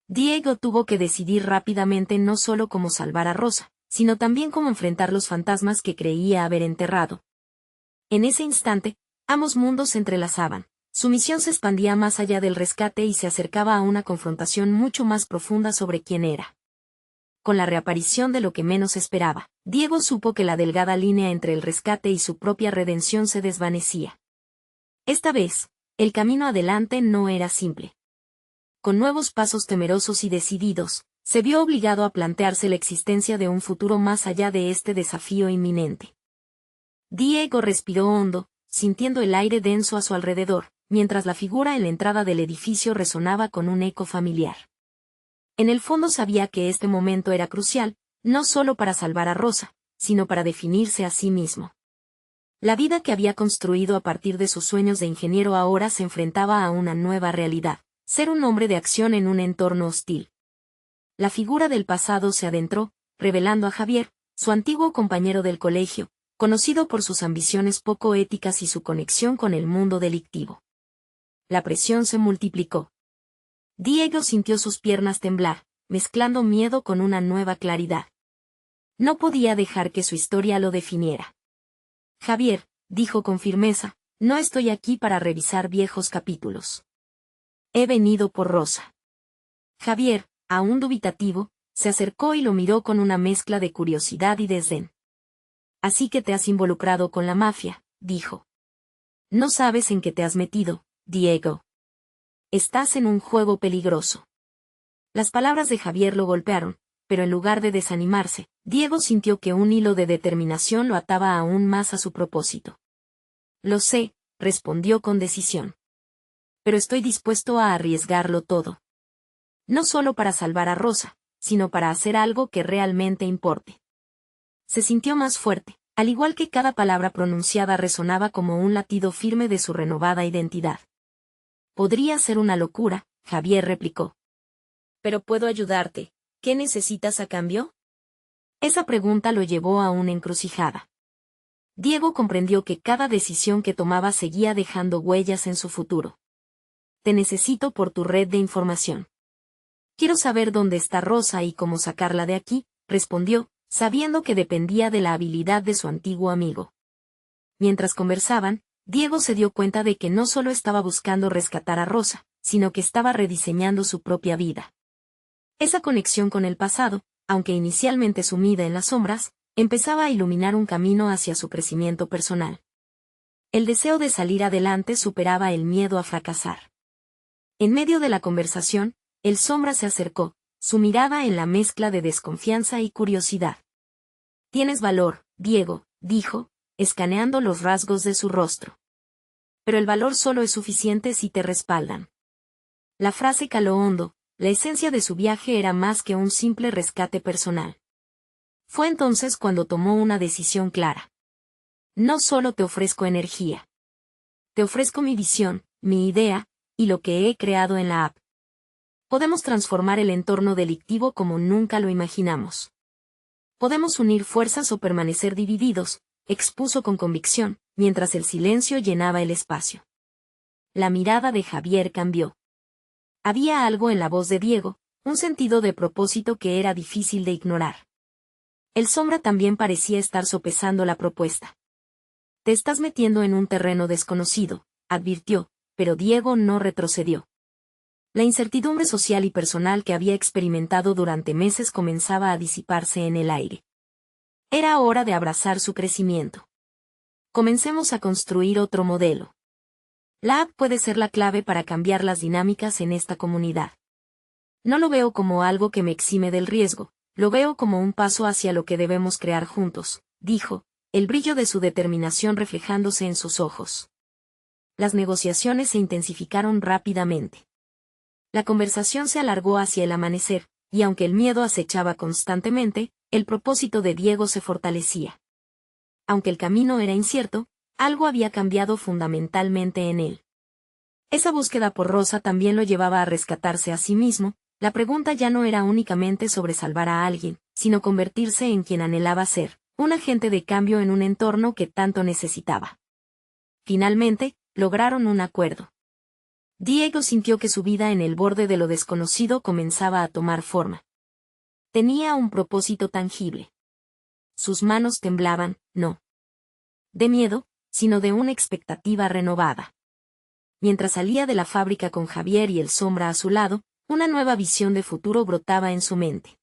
Diego tuvo que decidir rápidamente no solo cómo salvar a Rosa, sino también cómo enfrentar los fantasmas que creía haber enterrado. En ese instante, ambos mundos se entrelazaban. Su misión se expandía más allá del rescate y se acercaba a una confrontación mucho más profunda sobre quién era. Con la reaparición de lo que menos esperaba, Diego supo que la delgada línea entre el rescate y su propia redención se desvanecía. Esta vez, el camino adelante no era simple. Con nuevos pasos temerosos y decididos, se vio obligado a plantearse la existencia de un futuro más allá de este desafío inminente. Diego respiró hondo, sintiendo el aire denso a su alrededor, mientras la figura en la entrada del edificio resonaba con un eco familiar. En el fondo sabía que este momento era crucial, no solo para salvar a Rosa, sino para definirse a sí mismo. La vida que había construido a partir de sus sueños de ingeniero ahora se enfrentaba a una nueva realidad, ser un hombre de acción en un entorno hostil. La figura del pasado se adentró, revelando a Javier, su antiguo compañero del colegio, conocido por sus ambiciones poco éticas y su conexión con el mundo delictivo. La presión se multiplicó. Diego sintió sus piernas temblar, mezclando miedo con una nueva claridad. No podía dejar que su historia lo definiera. Javier, dijo con firmeza, no estoy aquí para revisar viejos capítulos. He venido por Rosa. Javier, aún dubitativo, se acercó y lo miró con una mezcla de curiosidad y desdén. Así que te has involucrado con la mafia, dijo. No sabes en qué te has metido, Diego. Estás en un juego peligroso. Las palabras de Javier lo golpearon, pero en lugar de desanimarse, Diego sintió que un hilo de determinación lo ataba aún más a su propósito. Lo sé, respondió con decisión. Pero estoy dispuesto a arriesgarlo todo. No solo para salvar a Rosa, sino para hacer algo que realmente importe. Se sintió más fuerte, al igual que cada palabra pronunciada resonaba como un latido firme de su renovada identidad. Podría ser una locura, Javier replicó. Pero puedo ayudarte. ¿Qué necesitas a cambio? Esa pregunta lo llevó a una encrucijada. Diego comprendió que cada decisión que tomaba seguía dejando huellas en su futuro. Te necesito por tu red de información. Quiero saber dónde está Rosa y cómo sacarla de aquí, respondió, sabiendo que dependía de la habilidad de su antiguo amigo. Mientras conversaban, Diego se dio cuenta de que no solo estaba buscando rescatar a Rosa, sino que estaba rediseñando su propia vida. Esa conexión con el pasado, aunque inicialmente sumida en las sombras, empezaba a iluminar un camino hacia su crecimiento personal. El deseo de salir adelante superaba el miedo a fracasar. En medio de la conversación, el sombra se acercó, su mirada en la mezcla de desconfianza y curiosidad. Tienes valor, Diego, dijo, escaneando los rasgos de su rostro. Pero el valor solo es suficiente si te respaldan. La frase caló hondo, la esencia de su viaje era más que un simple rescate personal. Fue entonces cuando tomó una decisión clara. No solo te ofrezco energía. Te ofrezco mi visión, mi idea, y lo que he creado en la app. Podemos transformar el entorno delictivo como nunca lo imaginamos. Podemos unir fuerzas o permanecer divididos, expuso con convicción, mientras el silencio llenaba el espacio. La mirada de Javier cambió. Había algo en la voz de Diego, un sentido de propósito que era difícil de ignorar. El Sombra también parecía estar sopesando la propuesta. Te estás metiendo en un terreno desconocido, advirtió, pero Diego no retrocedió. La incertidumbre social y personal que había experimentado durante meses comenzaba a disiparse en el aire. Era hora de abrazar su crecimiento. Comencemos a construir otro modelo. La app puede ser la clave para cambiar las dinámicas en esta comunidad. No lo veo como algo que me exime del riesgo, lo veo como un paso hacia lo que debemos crear juntos, dijo, el brillo de su determinación reflejándose en sus ojos. Las negociaciones se intensificaron rápidamente. La conversación se alargó hacia el amanecer, y aunque el miedo acechaba constantemente, el propósito de Diego se fortalecía. Aunque el camino era incierto, algo había cambiado fundamentalmente en él. Esa búsqueda por Rosa también lo llevaba a rescatarse a sí mismo. La pregunta ya no era únicamente sobre salvar a alguien, sino convertirse en quien anhelaba ser, un agente de cambio en un entorno que tanto necesitaba. Finalmente, lograron un acuerdo. Diego sintió que su vida en el borde de lo desconocido comenzaba a tomar forma. Tenía un propósito tangible. Sus manos temblaban, no de miedo, sino de una expectativa renovada. Mientras salía de la fábrica con Javier y el Sombra a su lado, una nueva visión de futuro brotaba en su mente.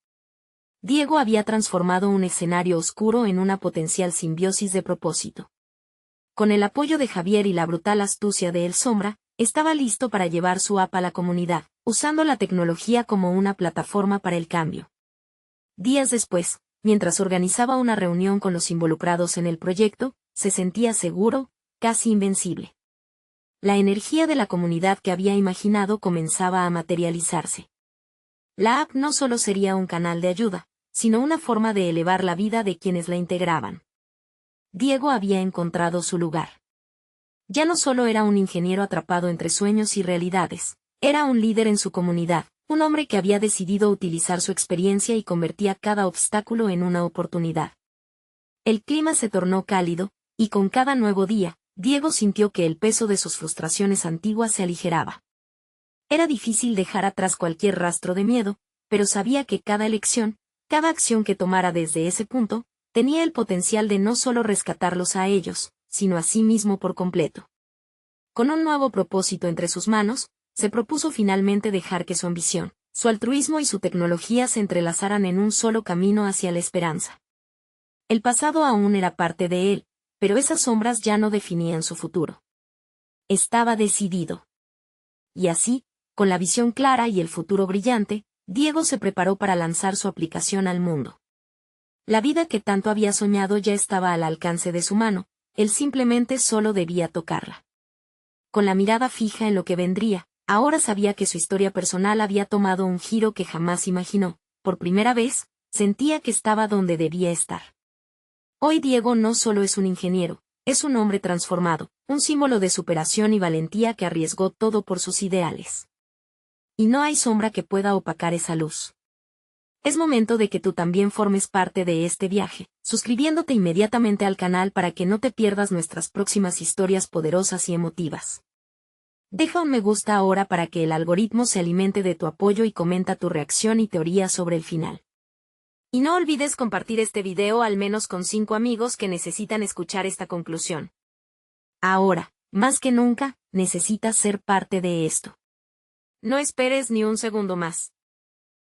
Diego había transformado un escenario oscuro en una potencial simbiosis de propósito. Con el apoyo de Javier y la brutal astucia de El Sombra, estaba listo para llevar su app a la comunidad, usando la tecnología como una plataforma para el cambio. Días después, mientras organizaba una reunión con los involucrados en el proyecto, se sentía seguro, casi invencible. La energía de la comunidad que había imaginado comenzaba a materializarse. La app no solo sería un canal de ayuda, sino una forma de elevar la vida de quienes la integraban. Diego había encontrado su lugar. Ya no solo era un ingeniero atrapado entre sueños y realidades, era un líder en su comunidad, un hombre que había decidido utilizar su experiencia y convertía cada obstáculo en una oportunidad. El clima se tornó cálido, y con cada nuevo día, Diego sintió que el peso de sus frustraciones antiguas se aligeraba. Era difícil dejar atrás cualquier rastro de miedo, pero sabía que cada elección, cada acción que tomara desde ese punto, tenía el potencial de no solo rescatarlos a ellos, sino a sí mismo por completo. Con un nuevo propósito entre sus manos, se propuso finalmente dejar que su ambición, su altruismo y su tecnología se entrelazaran en un solo camino hacia la esperanza. El pasado aún era parte de él, pero esas sombras ya no definían su futuro. Estaba decidido. Y así, con la visión clara y el futuro brillante, Diego se preparó para lanzar su aplicación al mundo. La vida que tanto había soñado ya estaba al alcance de su mano, él simplemente solo debía tocarla. Con la mirada fija en lo que vendría, ahora sabía que su historia personal había tomado un giro que jamás imaginó. Por primera vez, sentía que estaba donde debía estar. Hoy Diego no solo es un ingeniero, es un hombre transformado, un símbolo de superación y valentía que arriesgó todo por sus ideales. Y no hay sombra que pueda opacar esa luz. Es momento de que tú también formes parte de este viaje, suscribiéndote inmediatamente al canal para que no te pierdas nuestras próximas historias poderosas y emotivas. Deja un me gusta ahora para que el algoritmo se alimente de tu apoyo y comenta tu reacción y teoría sobre el final. Y no olvides compartir este video al menos con 5 amigos que necesitan escuchar esta conclusión. Ahora, más que nunca, necesitas ser parte de esto. No esperes ni un segundo más.